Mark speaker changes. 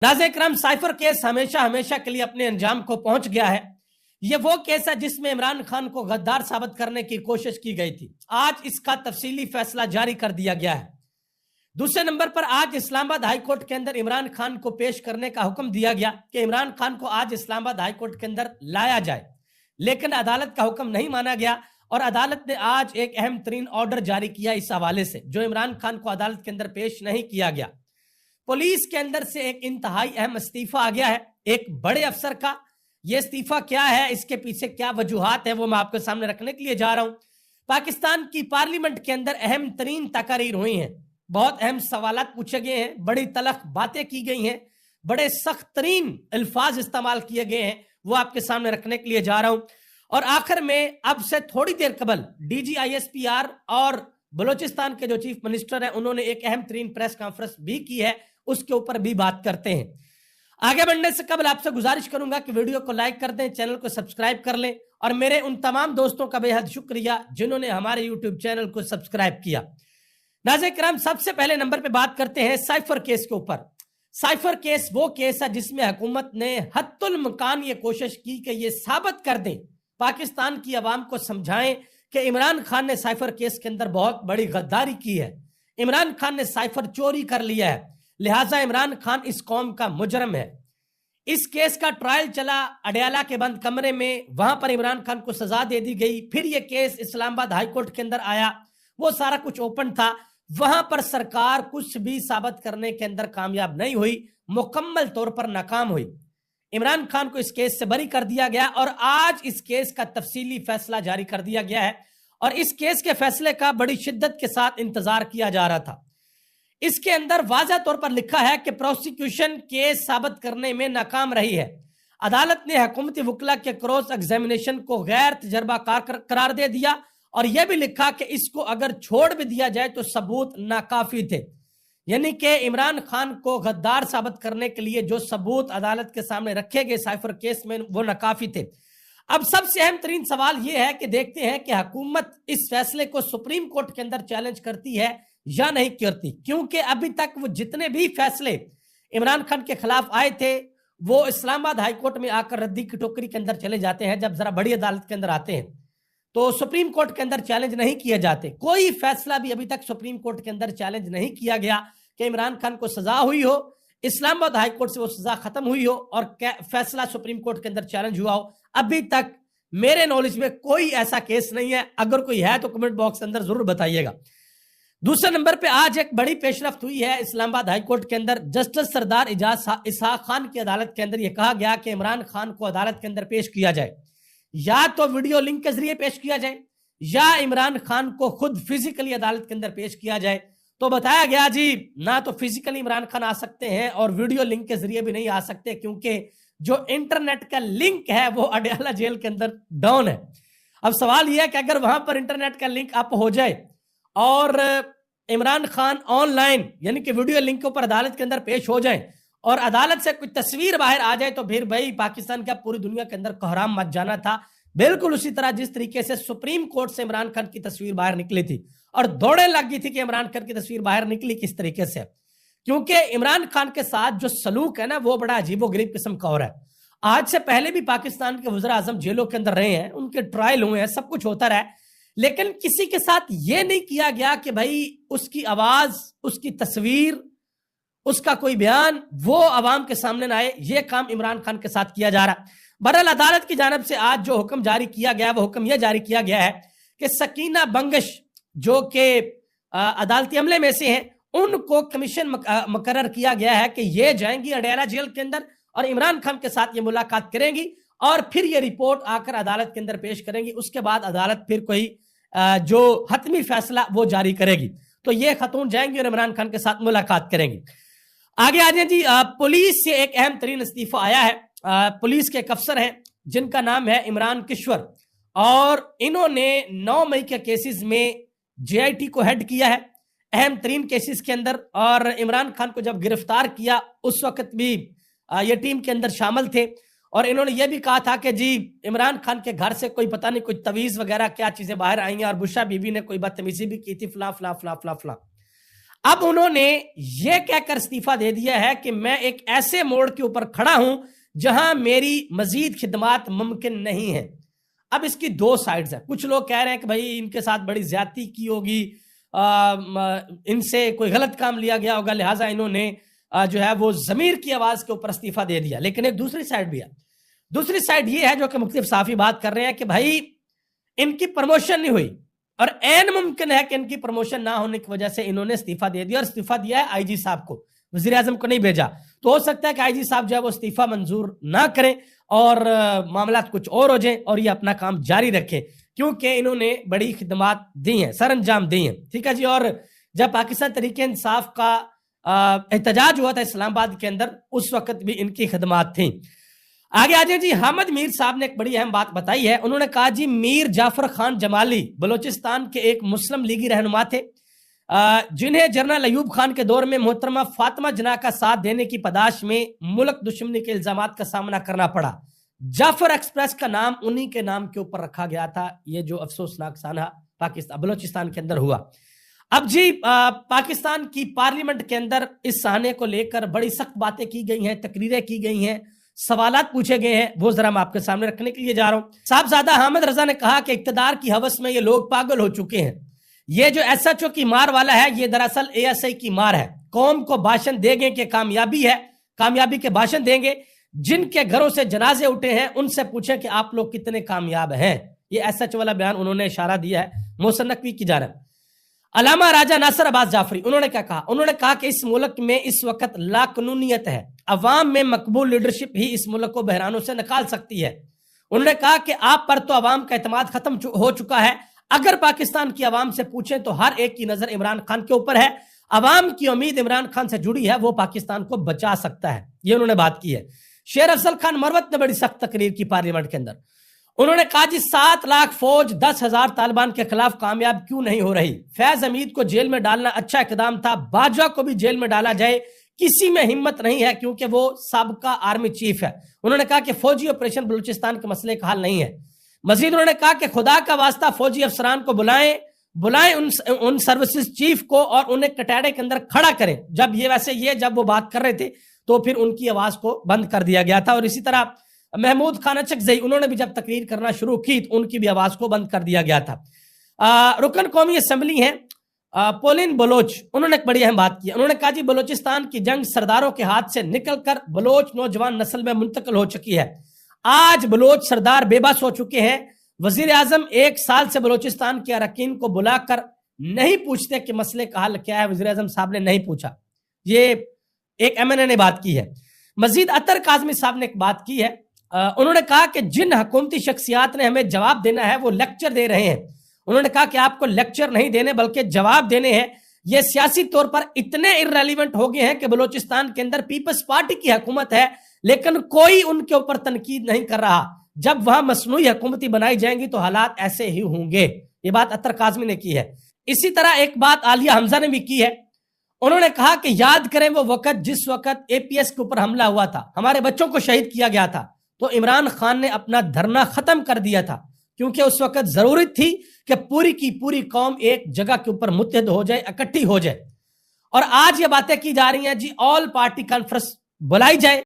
Speaker 1: नाज़रीन करम, cipher case हमेशा हमेशा के लिए अपने अंजाम को पहुंच गया है। ये वो केस है जिसमें इमरान खान को गद्दार साबित करने की कोशिश की गई थी। आज इसका तफसीली फैसला जारी कर दिया गया है। दूसरे नंबर पर आज इस्लामाबाद हाई कोर्ट के अंदर इमरान खान को पेश करने का हुक्म दिया गया कि इमरान खान को आज इस्लामाबाद हाई कोर्ट के अंदर लाया जाए, लेकिन अदालत का हुक्म नहीं माना गया और अदालत ने आज एक अहम तरीन ऑर्डर जारी किया इस हवाले से, जो इमरान खान को अदालत के अंदर पेश नहीं किया गया। पुलिस के अंदर से एक इंतहाई अहम इस्तीफा आ गया है एक बड़े अफसर का। यह इस्तीफा क्या है, इसके पीछे क्या वजूहात है, वो मैं आपके सामने रखने के लिए जा रहा हूं। पाकिस्तान की पार्लियामेंट के अंदर अहम तरीन तकारीर हुई हैं, बहुत अहम सवालात पूछे गए हैं, बड़ी तलख बातें की गई हैं, बड़े सख्त तरीन अल्फाज इस्तेमाल किए गए हैं, वो आपके सामने रखने के लिए जा रहा हूं। और आखिर में अब से थोड़ी देर कबल DGISPR और बलोचिस्तान के जो चीफ मिनिस्टर हैं, उन्होंने एक अहम तरीन प्रेस कॉन्फ्रेंस भी की है, उसके ऊपर भी बात करते हैं। आगे बढ़ने से कबल आपसे गुजारिश करूंगा कि वीडियो को लाइक कर दें, चैनल को सब्सक्राइब कर लें और मेरे उन तमाम दोस्तों का बेहद शुक्रिया जिन्होंने हमारे यूट्यूब चैनल को सब्सक्राइब किया। नाज़रीन किराम, सबसे पहले नंबर पे बात करते हैं साइफर केस के ऊपर। साइफर केस वो केस है जिसमें हुकूमत ने हत्तुल इम्कान ये कोशिश की कि ये साबित कर दें, पाकिस्तान की आवाम को समझाएं कि इमरान खान ने साइफर केस के अंदर बहुत बड़ी गद्दारी की है, इमरान खान ने साइफर चोरी कर लिया है, लिहाजा इमरान खान इस कौम का मुजरम है। इस केस का ट्रायल चला अडयाला के बंद कमरे में, वहां पर इमरान खान को सजा दे दी गई। फिर यह केस इस्लामाबाद हाई कोर्ट के अंदर आया, वो सारा कुछ ओपन था, वहां पर सरकार कुछ भी साबित करने के अंदर कामयाब नहीं हुई, मुकम्मल तौर पर नाकाम हुई। इमरान खान को इस केस से बरी कर दिया गया और आज इस केस का तफसीली फैसला जारी कर दिया गया है और इस केस के फैसले का बड़ी शिद्दत के साथ इंतजार किया जा रहा था। इसके अंदर वाज़ा तौर पर लिखा है कि प्रोसिक्यूशन केस साबित करने में नाकाम रही है। अदालत ने हुकूमती वकला के क्रॉस एग्जामिनेशन को गैर तजर्बाकार करार दे दिया और यह भी लिखा कि इसको अगर छोड़ भी दिया जाए तो सबूत नाकाफी थे, यानी कि इमरान खान को गद्दार साबित करने के लिए जो सबूत अदालत के सामने रखे गए साइफर केस में वो नाकाफी थे। अब सबसे अहम तरीन सवाल यह है कि देखते हैं कि हुकूमत इस फैसले को सुप्रीम कोर्ट के अंदर चैलेंज करती है या नहीं करती, क्योंकि अभी तक वो जितने भी फैसले इमरान खान के खिलाफ आए थे वो इस्लामाबाद हाई कोर्ट में आकर रद्दी की टोकरी के अंदर चले जाते हैं। जब जरा बड़ी अदालत के अंदर आते हैं तो सुप्रीम कोर्ट के अंदर चैलेंज नहीं किए जाते। कोई फैसला भी अभी तक सुप्रीम कोर्ट के अंदर चैलेंज नहीं किया गया कि इमरान खान को सजा हुई हो, इस्लामाबाद हाई कोर्ट से वो सजा खत्म हुई हो और फैसला सुप्रीम कोर्ट के अंदर चैलेंज हुआ हो। अभी तक मेरे नॉलेज में कोई ऐसा केस नहीं है, अगर कोई है तो कमेंट बॉक्स के अंदर जरूर बताइएगा। दूसरे नंबर पे आज एक बड़ी पेशरफ्त हुई है इस्लामाबाद हाई कोर्ट के अंदर। जस्टिस सरदार इसहाक खान की अदालत के अंदर यह कहा गया कि इमरान खान को अदालत के अंदर पेश किया जाए, या तो वीडियो लिंक के जरिए पेश किया जाए या इमरान खान को खुद फिजिकली अदालत के अंदर पेश किया जाए। तो बताया गया जी ना तो फिजिकली इमरान खान आ सकते हैं और वीडियो लिंक के जरिए भी नहीं आ सकते, क्योंकि जो इंटरनेट का लिंक है वो अडयाला जेल के अंदर डाउन है। अब सवाल यह है कि अगर वहां पर इंटरनेट का लिंक अप हो जाए और इमरान खान ऑनलाइन यानी कि वीडियो लिंक के ऊपर अदालत के अंदर पेश हो जाए और अदालत से कोई तस्वीर बाहर आ जाए, तो फिर भाई पाकिस्तान का पूरी दुनिया के अंदर कोहराम मच जाना था। बिल्कुल उसी तरह जिस तरीके से सुप्रीम कोर्ट से इमरान खान की तस्वीर बाहर निकली थी और दौड़े लग गई थी कि इमरान खान की तस्वीर बाहर निकली किस तरीके से, क्योंकि इमरान खान के साथ जो सलूक है ना वो बड़ा अजीबोगरीब किस्म का हो रहा है। आज से पहले भी पाकिस्तान के वज़ीर आज़म जेलों के अंदर रहे हैं, उनके ट्रायल हुए हैं, सब कुछ होता रहा है, लेकिन किसी के साथ यह नहीं किया गया कि भाई उसकी आवाज, उसकी तस्वीर, उसका कोई बयान वो अवाम के सामने ना आए। यह काम इमरान खान के साथ किया जा रहा है। बहरहाल अदालत की जानिब से आज जो हुक्म जारी किया गया वो हुक्म यह जारी किया गया है कि सकीना बंगश जो कि अदालती अमले में से हैं, उनको कमीशन मुकर्रर किया गया है कि ये जाएंगी अडयाला जेल के अंदर और इमरान खान के साथ ये मुलाकात करेंगी और फिर ये रिपोर्ट आकर अदालत के अंदर पेश करेंगी। उसके बाद अदालत फिर कोई जो हतमी फैसला वो जारी करेगी। तो ये खतून जाएंगी और इमरान खान के साथ मुलाकात करेंगी। आगे आ जाए जी, पुलिस से एक अहम तरीन इस्तीफा आया है। पुलिस के एक अफसर हैं जिनका नाम है इमरान किश्वर और इन्होंने 9 मई के केसेस में JIT को हेड किया है अहम तरीन केसेस के अंदर, और इमरान खान को जब गिरफ्तार किया उस वक्त भी ये टीम के अंदर शामिल थे और इन्होंने ये भी कहा था कि जी इमरान खान के घर से कोई पता नहीं कुछ तवीज़ वगैरह क्या चीज़ें बाहर आई हैं और बुशरा बीबी ने कोई बदतमीजी भी की थी, फला फला फला फला फला। اب انہوں نے یہ کہہ کر استعفیٰ دے دیا ہے کہ میں ایک ایسے موڑ کے اوپر کھڑا ہوں جہاں میری مزید خدمات ممکن نہیں ہیں۔ اب اس کی دو سائیڈز ہیں، کچھ لوگ کہہ رہے ہیں کہ بھائی ان کے ساتھ بڑی زیادتی کی ہوگی، ان سے کوئی غلط کام لیا گیا ہوگا، لہٰذا انہوں نے جو ہے وہ ضمیر کی آواز کے اوپر استعفیٰ دے دیا۔ لیکن ایک دوسری سائیڈ بھی ہے، دوسری سائیڈ یہ ہے جو کہ مختلف صحافی بات کر رہے ہیں کہ بھائی ان کی پروموشن نہیں ہوئی اور عین ممکن ہے کہ ان کی پروموشن نہ ہونے کی وجہ سے انہوں نے استعفیٰ دے دیا، اور استعفیٰ دیا ہے آئی جی صاحب کو، وزیر اعظم کو نہیں بھیجا۔ تو ہو سکتا ہے کہ آئی جی صاحب جو ہے وہ استعفیٰ منظور نہ کریں اور معاملات کچھ اور ہو جائیں اور یہ اپنا کام جاری رکھیں، کیونکہ انہوں نے بڑی خدمات دی ہیں، سر انجام دی ہیں، ٹھیک ہے جی۔ اور جب پاکستان تحریک انصاف کا احتجاج ہوا تھا اسلام آباد کے اندر، اس وقت بھی ان کی خدمات تھیں۔ آگے آ جائیں جی، حامد میر صاحب نے ایک بڑی اہم بات بتائی ہے۔ انہوں نے کہا جی میر جعفر خان جمالی بلوچستان کے ایک مسلم لیگی رہنما تھے، جنہیں جنرل ایوب خان کے دور میں محترمہ فاطمہ جناح کا ساتھ دینے کی پاداش میں ملک دشمنی کے الزامات کا سامنا کرنا پڑا۔ جعفر ایکسپریس کا نام انہی کے نام کے اوپر رکھا گیا تھا۔ یہ جو افسوسناک سانحہ پاکستان بلوچستان کے اندر ہوا۔ اب جی پاکستان کی پارلیمنٹ کے اندر اس سانحے کو لے کر بڑی سخت باتیں کی گئی ہیں، تقریریں کی گئی ہیں، سوالات پوچھے گئے ہیں، وہ ذرا میں آپ کے سامنے رکھنے کے لیے جا رہا ہوں۔ صاحبزادہ حامد رضا نے کہا کہ اقتدار کی ہوس میں یہ لوگ پاگل ہو چکے ہیں، یہ جو ایس ایچ او کی مار والا ہے یہ دراصل اے ایس آئی کی مار ہے۔ قوم کو بھاشن دیں گے کہ کامیابی ہے، کامیابی کے بھاشن دیں گے، جن کے گھروں سے جنازے اٹھے ہیں ان سے پوچھیں کہ آپ لوگ کتنے کامیاب ہیں۔ یہ ایس ایچ او والا بیان انہوں نے اشارہ دیا ہے محسن نقوی کی جانب۔ علامہ راجہ ناصر عباس جعفری انہوں نے کیا کہا؟ انہوں نے کہا کہ اس ملک میں اس وقت لا قانونیت ہے، عوام میں مقبول لیڈرشپ ہی اس ملک کو بحرانوں سے نکال سکتی ہے۔ انہوں نے کہا کہ آپ پر تو عوام کا اعتماد ختم ہو چکا ہے، اگر پاکستان کی عوام سے پوچھیں تو ہر ایک کی نظر عمران خان کے اوپر ہے، عوام کی امید عمران خان سے جڑی ہے، وہ پاکستان کو بچا سکتا ہے۔ یہ انہوں نے بات کی ہے۔ شیر افضل خان مروت نے بڑی سخت تقریر کی پارلیمنٹ کے اندر۔ انہوں نے کہا جی 7 لاکھ فوج 10,000 طالبان کے خلاف کامیاب کیوں نہیں ہو رہی؟ فیض حمید کو جیل میں ڈالنا اچھا اقدام تھا، باجوہ کو بھی جیل میں ڈالا جائے، کسی میں ہمت نہیں ہے کیونکہ وہ سابقہ آرمی چیف ہے۔ انہوں نے کہا کہ فوجی آپریشن بلوچستان کے مسئلے کا حل نہیں ہے۔ مزید انہوں نے کہا کہ خدا کا واسطہ فوجی افسران کو بلائیں ان سروسز چیف کو اور انہیں کٹہرے کے اندر کھڑا کریں۔ جب وہ بات کر رہے تھے تو پھر ان کی آواز کو بند کر دیا گیا تھا۔ اور اسی طرح محمود خان اچکزئی انہوں نے بھی جب تقریر کرنا شروع کی تو ان کی بھی آواز کو بند کر دیا گیا تھا۔ رکن قومی اسمبلی ہیں پولین بلوچ، انہوں نے ایک بڑی اہم بات کی۔ انہوں نے کہا جی بلوچستان کی جنگ سرداروں کے ہاتھ سے نکل کر بلوچ نوجوان نسل میں منتقل ہو چکی ہے، آج بلوچ سردار بے بس ہو چکے ہیں۔ وزیر اعظم 1 سال سے بلوچستان کے اراکین کو بلا کر نہیں پوچھتے کہ مسئلے کا حل کیا ہے، وزیر اعظم صاحب نے نہیں پوچھا۔ یہ ایک ایم این اے نے بات کی ہے۔ مزید عطر کاظمی صاحب نے ایک بات کی ہے، انہوں نے کہا کہ جن حکومتی شخصیات نے ہمیں جواب دینا ہے وہ لیکچر دے رہے ہیں۔ انہوں نے کہا کہ آپ کو لیکچر نہیں دینے بلکہ جواب دینے ہیں۔ یہ سیاسی طور پر اتنے irrelevant ہو گئے ہیں کہ بلوچستان کے اندر پیپلز پارٹی کی حکومت ہے لیکن کوئی ان کے اوپر تنقید نہیں کر رہا۔ جب وہاں مصنوعی حکومتی بنائی جائیں گی تو حالات ایسے ہی ہوں گے۔ یہ بات عطر کاظمی نے کی ہے۔ اسی طرح ایک بات عالیہ حمزہ نے بھی کی ہے۔ انہوں نے کہا کہ یاد کریں وہ وقت جس وقت اے پی ایس کے اوپر حملہ ہوا تھا، ہمارے بچوں کو شہید کیا گیا تھا، تو عمران خان نے اپنا دھرنا ختم کر دیا تھا کیونکہ اس وقت ضرورت تھی کہ پوری کی پوری قوم ایک جگہ کے اوپر متحد ہو جائے، اکٹھی ہو جائے۔ اور آج یہ باتیں کی جا رہی ہیں جی آل پارٹی کانفرنس بلائی جائے